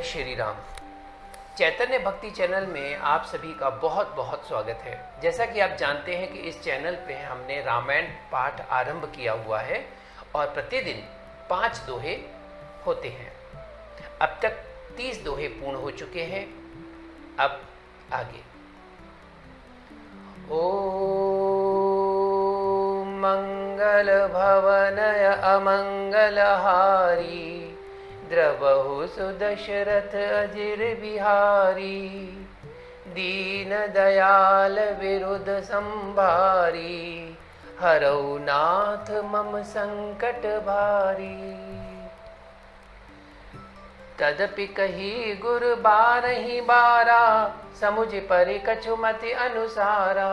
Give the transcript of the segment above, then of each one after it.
जय श्री राम। चैतन्य भक्ति चैनल में आप सभी का बहुत बहुत स्वागत है। जैसा कि आप जानते हैं कि इस चैनल पे हमने रामायण पाठ आरंभ किया हुआ है और प्रतिदिन 5 दोहे होते हैं। अब तक 30 दोहे पूर्ण हो चुके हैं। अब आगे। ओम मंगल भवनय अमंगलहारी द्रवहु सुदशरथ अजिर बिहारी दीन दयाल विरुद्ध संभारी हरौ नाथ मम संकट भारी। तदपि कही गुरु बारहि बारा समुझ परि कछु मति अनुसारा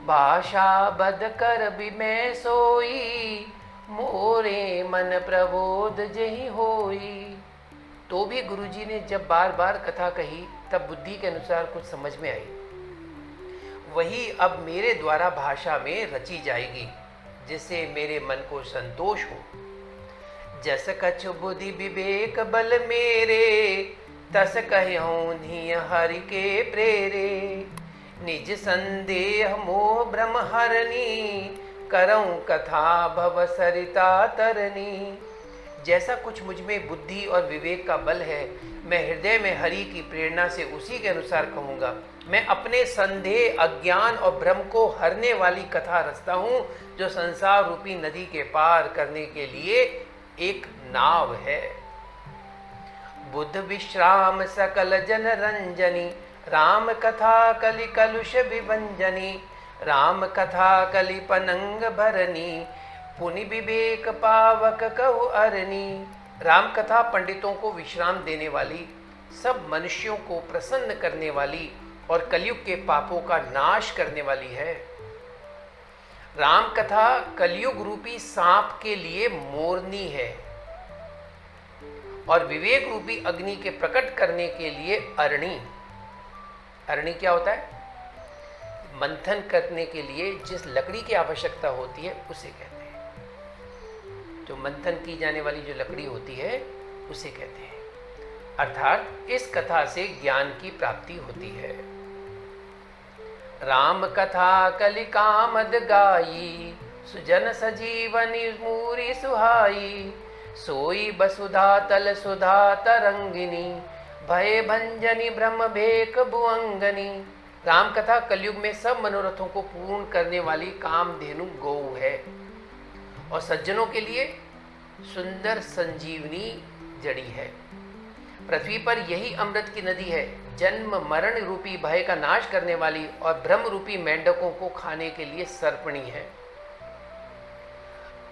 भाषा बद कर बिमै सोई मोरे मन प्रबोध जहि होई। तो भी गुरुजी ने जब बार बार कथा कही तब बुद्धि के अनुसार कुछ समझ में आई, वही अब मेरे द्वारा भाषा में रची जाएगी जिससे मेरे मन को संतोष हो। जस कछु बुद्धि विवेक बल मेरे तस कहऊँ हरि के प्रेरे निज संदेह मोह भ्रम हरनी करऊँ कथा भव सरिता तरनी। जैसा कुछ मुझ में बुद्धि और विवेक का बल है, मैं हृदय में हरि की प्रेरणा से उसी के अनुसार कहूँगा। मैं अपने संदेह अज्ञान और भ्रम को हरने वाली कथा रचता हूँ जो संसार रूपी नदी के पार करने के लिए एक नाव है। बुद्ध विश्राम सकल जन रंजनी राम कथा कलि कलुष विभंजनी राम कथा कलि पनंग भरनी पुनि विवेक पावक कहु अरनी। राम कथा पंडितों को विश्राम देने वाली, सब मनुष्यों को प्रसन्न करने वाली और कलयुग के पापों का नाश करने वाली है। राम कथा कलयुग रूपी सांप के लिए मोरनी है और विवेक रूपी अग्नि के प्रकट करने के लिए अरणी। अरणी क्या होता है? मंथन करने के लिए जिस लकड़ी की आवश्यकता होती है उसे कहते हैं। जो मंथन की जाने वाली जो लकड़ी होती है उसे कहते हैं। अर्थात इस कथा से ज्ञान की प्राप्ति होती है। राम कथा कलि कामद गाई सुजन सजीवनी मूरी सुहाई सोई बसुधा तल सुधा तरंगिनी भय भंजनी ब्रह्म भेक भुअंगनी। राम कथा कलयुग में सब मनोरथों को पूर्ण करने वाली कामधेनु गौ है और सज्जनों के लिए सुंदर संजीवनी जड़ी है। पृथ्वी पर यही अमृत की नदी है, जन्म मरण रूपी भय का नाश करने वाली और ब्रह्म रूपी मेंढकों को खाने के लिए सर्पणी है।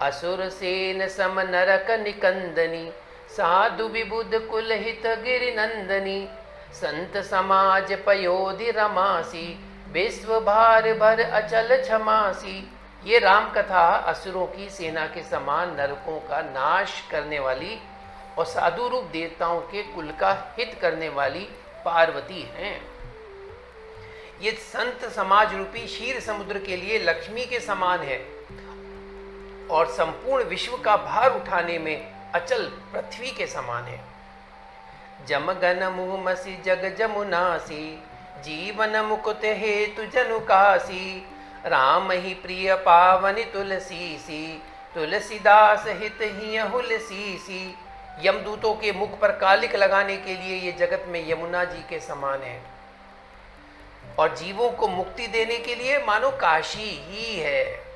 असुर सेन सम नरक निकंदनी साधु विबुध कुलहित गिरिनंदनी संत समाज पयोधि रमासी विश्व भार भर अचल क्षमासी। ये राम कथा असुरों की सेना के समान नरकों का नाश करने वाली और साधु रूप देवताओं के कुल का हित करने वाली पार्वती हैं। ये संत समाज रूपी क्षीर समुद्र के लिए लक्ष्मी के समान है और संपूर्ण विश्व का भार उठाने में अचल पृथ्वी के समान है। जमगन मुहमसी जग जमुनासी जीवन मुकुत हेतु जनुकासी राम ही प्रिय पावनि तुलसीसी तुलसीदास हित ही हुलसीसी। यमदूतों के मुख पर कालिक लगाने के लिए ये जगत में यमुना जी के समान है और जीवों को मुक्ति देने के लिए मानो काशी ही है।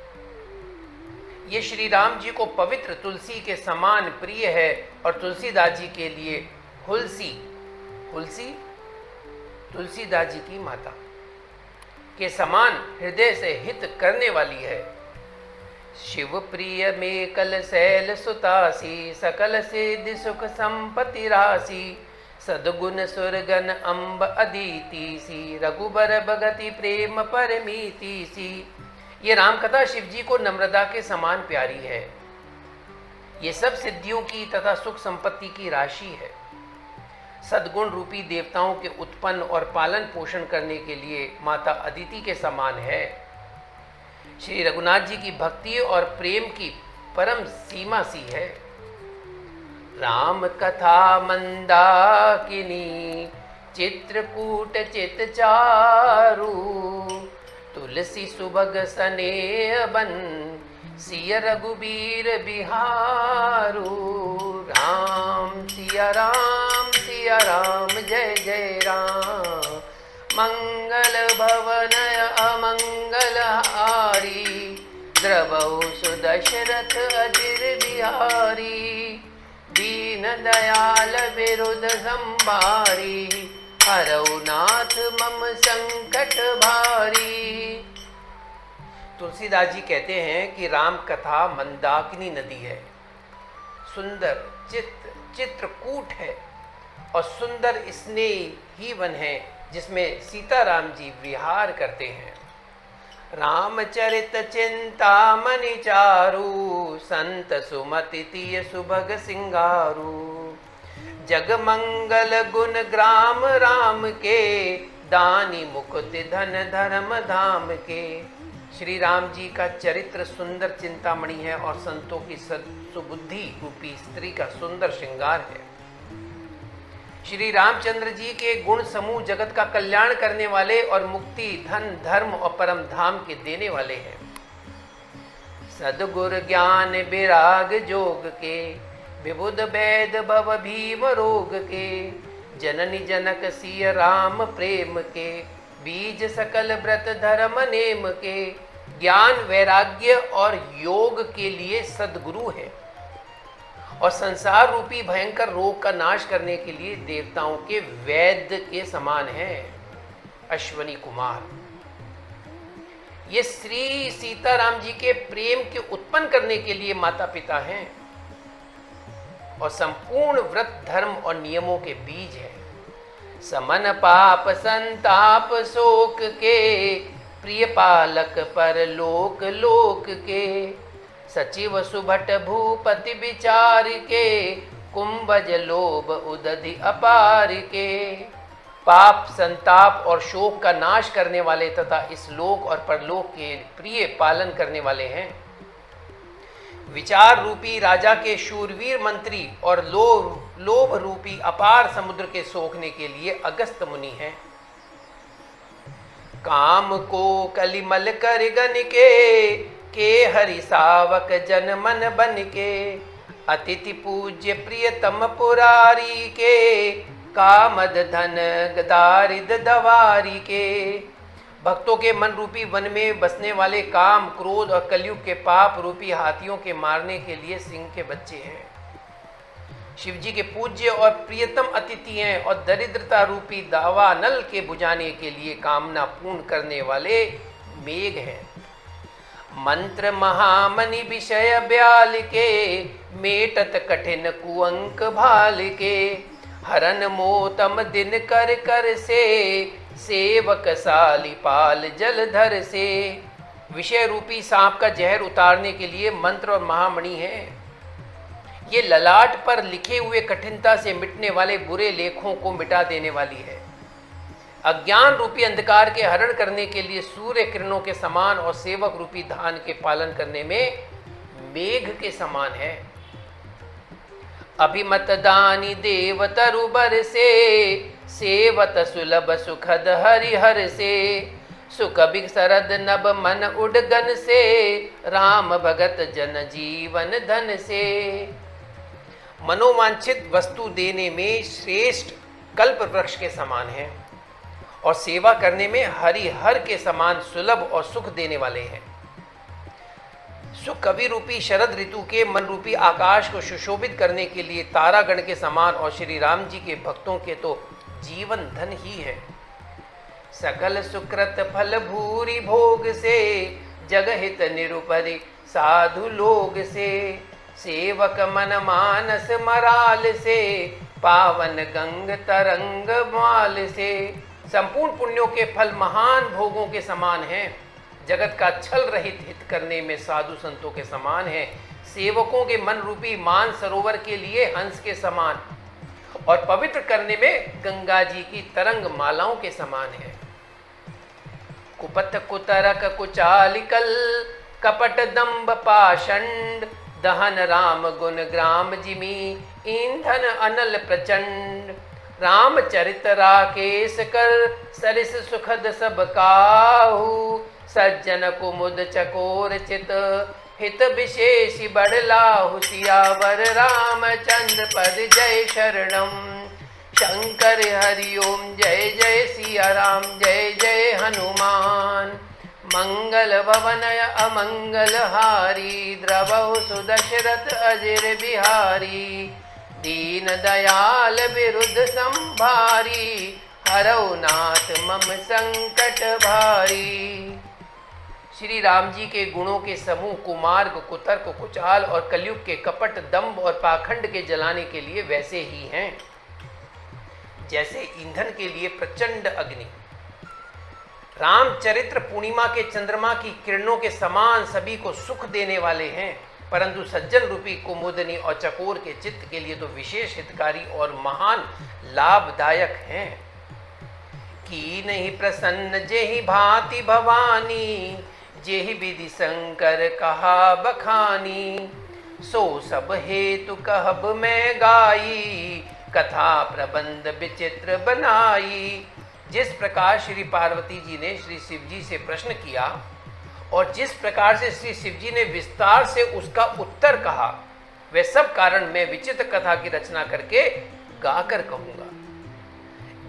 ये श्री राम जी को पवित्र तुलसी के समान प्रिय है और तुलसीदास जी के लिए हुलसी तुलसीदास जी की माता के समान हृदय से हित करने वाली है। शिव प्रिय में कल शैल सुतासी सकल सिद्धि सुख संपत्ति राशि सदगुण सुरगन अम्ब अदिति सी रघुबर भगति प्रेम परमीति सी। ये रामकथा शिव जी को नम्रता के समान प्यारी है। ये सब सिद्धियों की तथा सुख संपत्ति की राशि है। सद्गुण रूपी देवताओं के उत्पन्न और पालन पोषण करने के लिए माता अदिति के समान है। श्री रघुनाथ जी की भक्ति और प्रेम की परम सीमा सी है। राम कथा मंदाकिनी चित्रकूट चित चारु तुलसी सुभग सनेह बन सिय रघुबीर बिहारू। राम सिया राम जय जय राम। मंगल भवन अमंगल हारी द्रवहु सुदशरथ अजिर बिहारी। दीन दयाल विरुद्ध संभारी हरऊ नाथ मम संकट भारी। तुलसीदास जी कहते हैं कि राम कथा मंदाकिनी नदी है, सुंदर चित्रकूट है और सुंदर स्नेही वन है जिसमें सीताराम जी विहार करते हैं। रामचरित चिंतामणि चारु संत सुमति तिय सुभग सिंगारू। जग मंगल गुण ग्राम राम के दानी मुकुति धन धर्म धाम के। श्री राम जी का चरित्र सुंदर चिंतामणि है और संतों की सुबुद्धि रूपी स्त्री का सुंदर श्रृंगार है। श्री रामचंद्र जी के गुण समूह जगत का कल्याण करने वाले और मुक्ति धन धर्म और परम धाम के देने वाले हैं। सदगुर ज्ञान विराग जोग के विबुध वैद भव भीम रोग के। जननी जनक सिय राम प्रेम के बीज सकल व्रत धर्म नेम के। ज्ञान वैराग्य और योग के लिए सद्गुरु है और संसार रूपी भयंकर रोग का नाश करने के लिए देवताओं के वैद्य के समान है। अश्वनी कुमार ये श्री सीताराम जी के प्रेम के उत्पन्न करने के लिए माता पिता हैं और संपूर्ण व्रत धर्म और नियमों के बीज है। समन पाप संताप शोक के प्रिय पालक पर लोक लोक के। सचिव सुभट भूपति विचार के कुंभज लोभ उदधि अपार के। पाप संताप और शोक का नाश करने वाले तथा इस लोक और परलोक के प्रिय पालन करने वाले हैं। विचार रूपी राजा के शूरवीर मंत्री और लोभ रूपी अपार समुद्र के सोखने के लिए अगस्त मुनि हैं। काम को कलिमल कर गन के हरि सावक जन मन बन के। अतिथि पूज्य प्रियतम पुरारी के कामद धन दारिद दवारी के। भक्तों के मन रूपी वन में बसने वाले काम क्रोध और कलयुग के पाप रूपी हाथियों के मारने के लिए सिंह के बच्चे हैं। शिव जी के पूज्य और प्रियतम अतिथि हैं और दरिद्रता रूपी दावानल के बुझाने के लिए कामना पूर्ण करने वाले मेघ हैं। मंत्र महामणि विषय ब्याल के मेटत कठिन कुअंक भाल के। हरन मोतम दिन कर कर से सेवक साली पाल जलधर से। विषय रूपी सांप का जहर उतारने के लिए मंत्र और महामणि है। ये ललाट पर लिखे हुए कठिनता से मिटने वाले बुरे लेखों को मिटा देने वाली है। अज्ञान रूपी अंधकार के हरण करने के लिए सूर्य किरणों के समान और सेवक रूपी धान के पालन करने में मेघ के समान है। अभिमत दानी देव तरुबर से सेवत सुलभ सुखद हरिहर से। सुख बिसरद नभ मन उडगन से राम भगत जन जीवन धन से। मनोवांछित वस्तु देने में श्रेष्ठ कल्प वृक्ष के समान है और सेवा करने में हरिहर के समान सुलभ और सुख देने वाले हैं। सुख कवि रूपी शरद ऋतु के मन रूपी आकाश को सुशोभित करने के लिए तारागण के समान और श्री राम जी के भक्तों के तो जीवन धन ही है। सकल सुकृत फल भूरि भोग से जगहित निरुपरि साधु लोग से। सेवक मन मानस मराल से पावन गंग तरंग माल से। संपूर्ण पुण्यों के फल महान भोगों के समान हैं। जगत का छल रहित हित करने में साधु संतों के समान है। सेवकों के मन रूपी मान सरोवर के लिए हंस के समान और पवित्र करने में गंगा जी की तरंग मालाओं के समान है। कुपथ कुतरक कुचालिकल कपट दंभ पाषंड दहन राम गुण ग्राम जिमी। ईंधन अनल प्रचंड, रामचरित राकेश कर सरिस सुखद सब काहू, सज्जन कुमुद चकोर चित हित विशेष बड़लाहु, सियावर रामचंद्र पद जय शरणम। शंकर हरिओम जय जय सिया राम जय जय हनुमान, मंगल भवनय अमंगल हारी, द्रवहु सुदशरथ अजिर बिहारी, दीन दयाल विरुद्ध संभारी, हरौ नाथ मम संकट भारी। श्री राम जी के गुणों के समूह कुमार्ग, कुतर्क, कुचाल और कलयुग के कपट, दंभ और पाखंड के जलाने के लिए वैसे ही हैं जैसे ईंधन के लिए प्रचंड अग्नि। रामचरित्र पूर्णिमा के चंद्रमा की किरणों के समान सभी को सुख देने वाले हैं, परंतु सज्जन रूपी कुमुदनी और चकोर के चित्त के लिए तो विशेष हितकारी और महान लाभदायक हैं। की नहीं प्रसन्न जेहि भांति भवानी, जेहि विधि शंकर कहा बखानी, सो सब हेतु कहब मैं गाई, कथा प्रबंध विचित्र बनाई। जिस प्रकार श्री पार्वती जी ने श्री शिव जी से प्रश्न किया और जिस प्रकार से श्री शिव जी ने विस्तार से उसका उत्तर कहा, वे सब कारण मैं विचित्र कथा की रचना करके गाकर कहूंगा।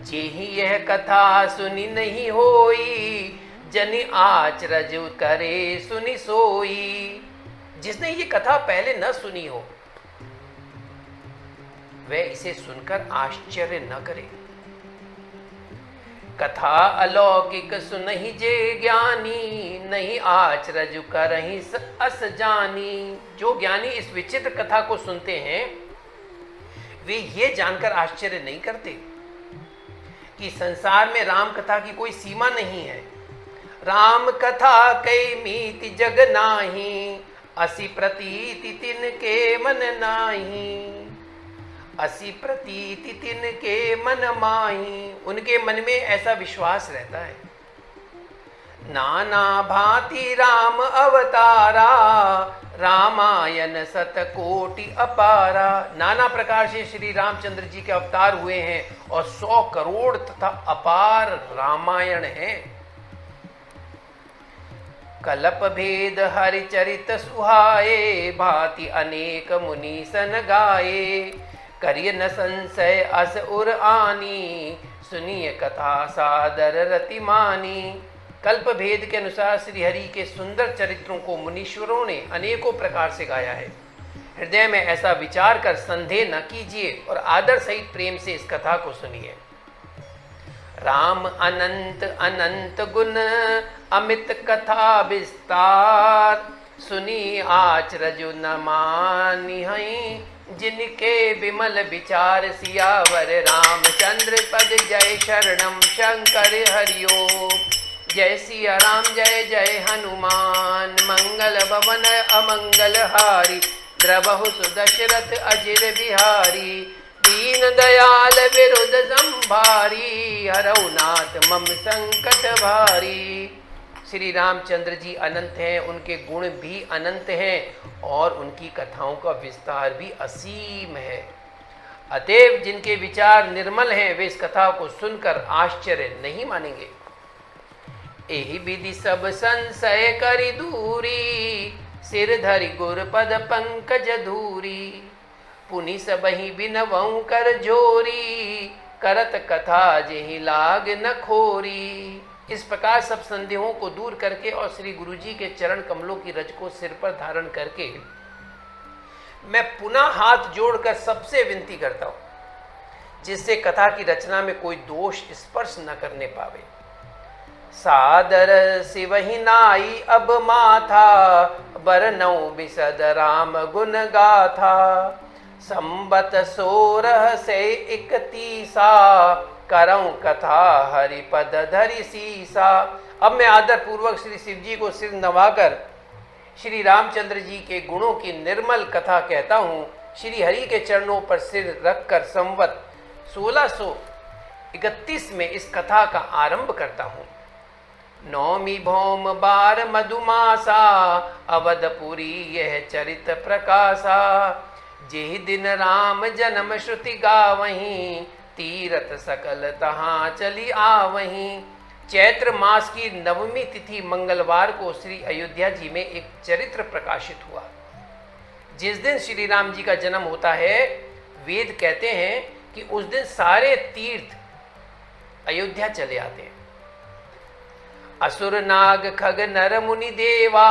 जेहि यह कथा सुनी नहीं होई, जनि आचरज करे सुनी सोई। जिसने ये कथा पहले न सुनी हो वह इसे सुनकर आश्चर्य न करे। कथा अलौकिक सुनहि जे ज्ञानी, नहीं आचरज करहि अस जानी। जो ज्ञानी इस विचित्र कथा को सुनते हैं वे ये जानकर आश्चर्य नहीं करते कि संसार में राम कथा की कोई सीमा नहीं है। राम कथा कई मीति जग नाही, असी प्रतीति तिन के मन नाही, असी प्रतीति तिन के मन माही। उनके मन में ऐसा विश्वास रहता है। नाना भांति राम अवतारा, रामायण सतकोटि अपारा। नाना प्रकार से श्री रामचंद्र जी के अवतार हुए हैं और 100 करोड़ तथा अपार रामायण है। कलप भेद हरिचरित सुहाए, भांति अनेक मुनि सन गाए, करिय न संशय अस उर आनी, सुनिय कथा सादर रति मानी। कल्प भेद के अनुसार श्री हरि के सुंदर चरित्रों को मुनीश्वरों ने अनेकों प्रकार से गाया है। हृदय में ऐसा विचार कर संदेह न कीजिए और आदर सहित प्रेम से इस कथा को सुनिए। राम अनंत अनंत गुण अमित कथा विस्तार, सुनी आचरजु न मानी हई, जिनके विमल विचार सियावर रामचंद्र पद जय शरणम। शंकर हरिओम जय सिया राम जय जय हनुमान, मंगल भवन अमंगल हारी, द्रवहु सुदशरथ अजिर बिहारी, दीन दयाल विरुद्ध संभारी, हरौ नाथ मम संकट भारी। श्री रामचंद्र जी अनंत हैं, उनके गुण भी अनंत हैं और उनकी कथाओं का विस्तार भी असीम है। अतएव जिनके विचार निर्मल हैं वे इस कथा को सुनकर आश्चर्य नहीं मानेंगे। एहि विधि सब संशय करि दूरी, सिर धरि गुर पद पंकज धूरी, पुनि सबहि बिनवउ कर जोरी, करत कथा जेहि लाग न खोरी। इस प्रकार सब संदेहों को दूर करके और श्री गुरु जी के चरण कमलों की रज को सिर पर धारण करके मैं पुनः हाथ जोड़कर सबसे विनती करता हूं जिससे कथा की रचना में कोई दोष स्पर्श न करने पावे। सादर सिवहि नाई अब माथा, बरनऊ बिसद राम गुण गाथा, संबत 16 से 31 करऊं कथा हरिपद धरि सीसा। अब मैं आदर पूर्वक श्री शिव जी को सिर नवाकर श्री रामचंद्र जी के गुणों की निर्मल कथा कहता हूँ। श्री हरि के चरणों पर सिर रखकर संवत 1631 में इस कथा का आरंभ करता हूँ। नौमी भौम बार मधुमासा, अवधपुरी यह चरित प्रकाशा, जेहि दिन राम जन्म श्रुति गावहीं, तीरथ सकल तहाँ चली आवहीं। चैत्र मास की नवमी तिथि मंगलवार को श्री अयोध्या जी में एक चरित्र प्रकाशित हुआ। जिस दिन श्री राम जी का जन्म होता है, वेद कहते हैं कि उस दिन सारे तीर्थ अयोध्या चले आते हैं। असुर नाग खग नर मुनि देवा,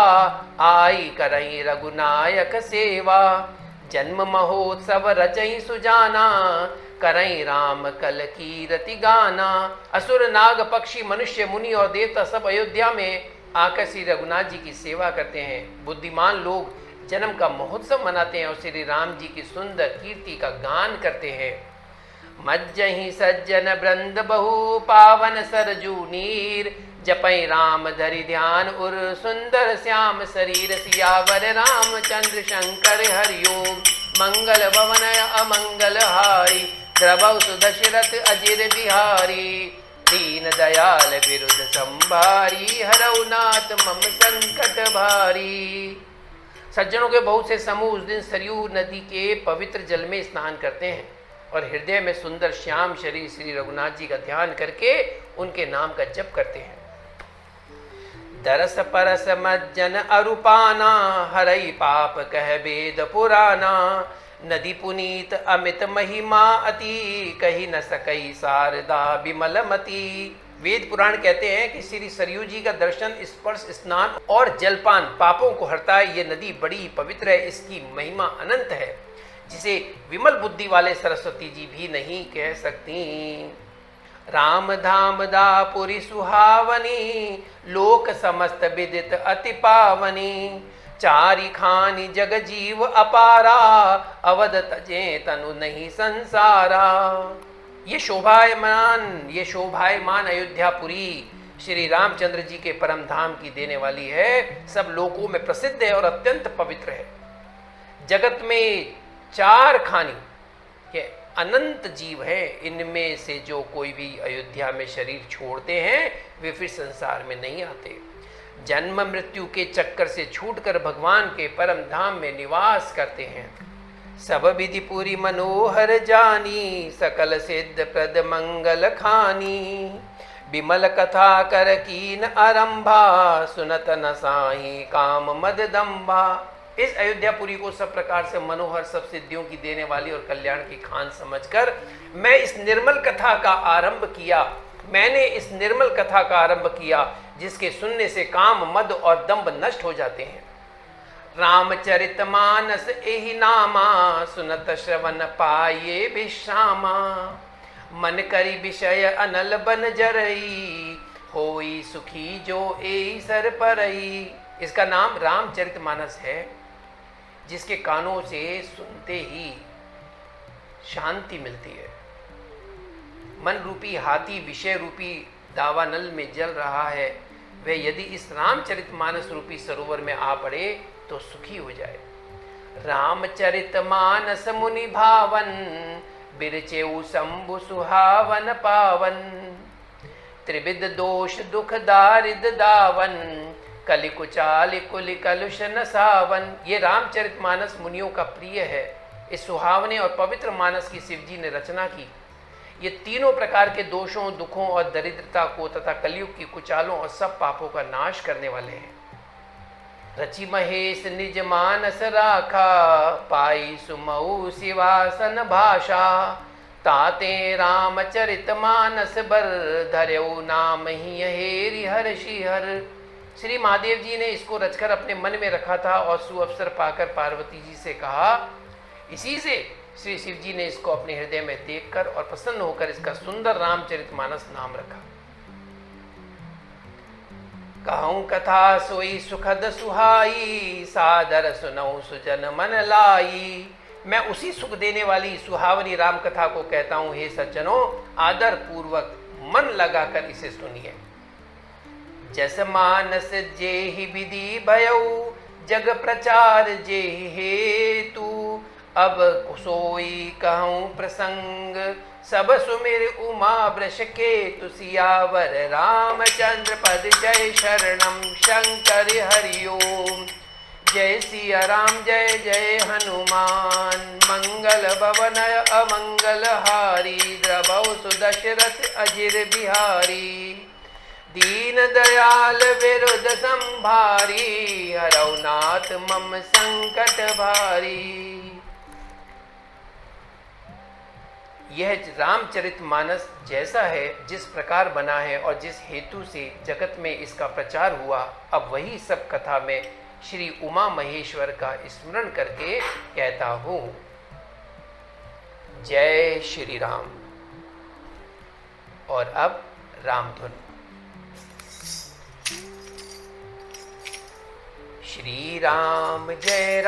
आई करई रघुनायक सेवा। जन्म महोत्सव रचई सुजाना, करई राम कल कीरति गाना। असुर नाग पक्षी मनुष्य मुनि और देवता सब अयोध्या में आकर श्री रघुनाथ जी की सेवा करते हैं। बुद्धिमान लोग जन्म का महोत्सव मनाते हैं और श्री राम जी की सुंदर कीर्ति का गान करते हैं। मज्जहि सज्जन वृंद बहु, पावन सरजू नीर। जपई राम धरि ध्यान उर, सुंदर श्याम शरीर। सियावर रामचंद्र शंकर हरिओम, मंगल भवन अमंगल हारी। द्रवौ सुदशरथ अजिर बिहारी, दीन दयाल विरुद्ध संभारी। हरौ नाथ मम संकट भारी। सज्जनों के बहुत से समूह उस दिन सरयू नदी के पवित्र जल में स्नान करते हैं और हृदय में सुंदर श्याम शरीर श्री रघुनाथ जी का ध्यान करके उनके नाम का जप करते हैं। दरस परस मज्जन अरुपाना, हरई पाप कह वेद पुराना। नदी पुनीत अमित महिमा अति, कही न सकई शारदा विमल मती। वेद पुराण कहते हैं कि श्री सरयू जी का दर्शन, स्पर्श, स्नान और जलपान पापों को हरता है। ये नदी बड़ी पवित्र है, इसकी महिमा अनंत है, जिसे विमल बुद्धि वाले सरस्वती जी भी नहीं कह सकती। राम धाम दापुरी सुहावनी, लोक समस्त विदित अति पावनी। चारि खानी जग जीव अपारा, अवध तजे तनु नहीं संसारा। ये शोभायमान अयोध्यापुरी श्री रामचंद्र जी के परम धाम की देने वाली है। सब लोकों में प्रसिद्ध है और अत्यंत पवित्र है। जगत में चार खानी के अनंत जीव हैं, इनमें से जो कोई भी अयोध्या में शरीर छोड़ते हैं वे फिर संसार में नहीं आते। जन्म मृत्यु के चक्कर से छूटकर भगवान के परम धाम में निवास करते हैं। सब विधि पूरी मनोहर जानी, सकल सिद्ध प्रद मंगल खानी। विमल कथा कर कीन आरंभा, सुनत न साई काम मद दम्भा। इस अयोध्यापुरी को सब प्रकार से मनोहर, सब सिद्धियों की देने वाली और कल्याण की खान समझकर मैं इस निर्मल कथा का आरंभ किया। मैंने इस निर्मल कथा का आरंभ किया जिसके सुनने से काम, मद और दंभ नष्ट हो जाते हैं। रामचरितमानस एहि नामा, सुनत श्रवण पाये विश्रामा। मन करी विषय अनल बन जरई, होई सुखी जो एहि सर परई। इसका नाम रामचरितमानस है, जिसके कानों से सुनते ही शांति मिलती है। मन रूपी हाथी विषय रूपी दावानल में जल रहा है, वह यदि इस रामचरितमानस रूपी सरोवर में आ पड़े तो सुखी हो जाए। रामचरितमानस मुनि भावन, बिरचेउ शंभु सुहावन पावन। त्रिविध दोष दुख दारिद दावन, कलि कुचालि कुलि कलुष न सावन। ये रामचरितमानस मुनियों का प्रिय है। इस सुहावने और पवित्र मानस की शिव जी ने रचना की। ये तीनों प्रकार के दोषों, दुखों और दरिद्रता को तथा कलयुग की कुचालों और सब पापों का नाश करने वाले हैं। रचि महेश निज मानस राखा, पाई सुमऊ शिवासन भाषा। ताते रामचरितमानस बर, धर्यौ नाम ही हेरि हर्षि हर। श्री महादेव जी ने इसको रचकर अपने मन में रखा था और सुअवसर पाकर पार्वती जी से कहा। इसी से श्री शिव जी ने इसको अपने हृदय में देखकर और प्रसन्न होकर इसका सुंदर रामचरितमानस नाम रखा। कहूं कथा सोई सुखद सुहाई, सादर सुनऊ सुजन मन लाई। मैं उसी सुख देने वाली सुहावनी राम कथा को कहता हूं। हे सज्जनों, आदर पूर्वक मन लगाकर इसे सुनिए। जस मानस जेहि विधि भयऊ, जग प्रचार जेहि हेतु। अब सोई कहूं प्रसंग, सब सुमिर उमा वृष केतु। सियावर रामचंद्र पद, जय शरणम शंकर हरिओम। जय सिया राम, जय जय हनुमान। मंगल भवनय अमंगल हारी, द्रवौ सुदशरथ अजिर बिहारी, दीन दयाल विरुद्ध संभारी, हरौ नाथ मम संकट भारी। यह रामचरितमानस जैसा है, जिस प्रकार बना है और जिस हेतु से जगत में इसका प्रचार हुआ, अब वही सब कथा में श्री उमा महेश्वर का स्मरण करके कहता हूँ। जय श्री राम। और अब रामधुन। श्री राम जय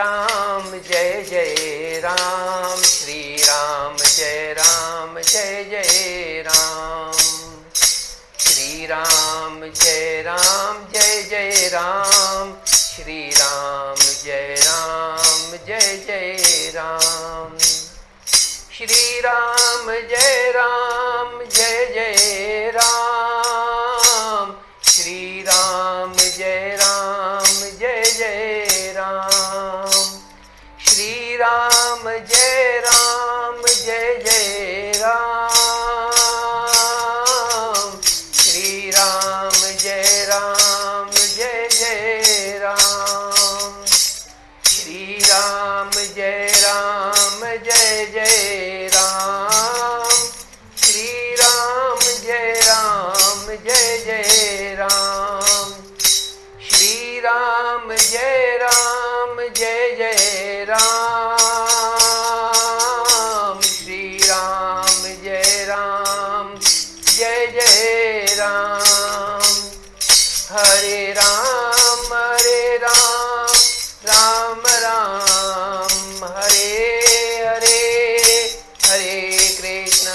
जय राम, श्री राम जय जय राम, श्री राम जय जय राम, श्री राम जय जय राम, श्री राम जय जय राम, श्री राम जय जय राम, श्री राम जय जय राम, श्री राम जय जय राम, श्री राम जय जय राम, श्री राम जय जय राम, श्री राम जय जय राम, श्री राम जय जय राम, हरे राम राम राम हरे हरे, हरे कृष्ण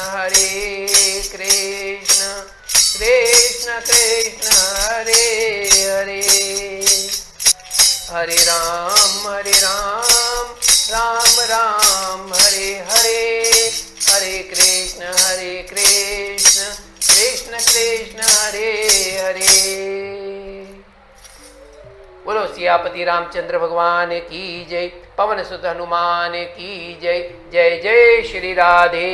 कृष्ण कृष्ण हरे हरे, हरे राम राम राम हरे हरे, हरे कृष्ण कृष्ण कृष्ण हरे हरे। बोलो सियापति रामचंद्र भगवान की जय, पवन सुत हनुमान की जय। जय जय श्री राधे,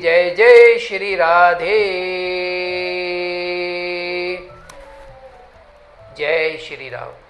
जय जय श्री राधे, जय श्री राम।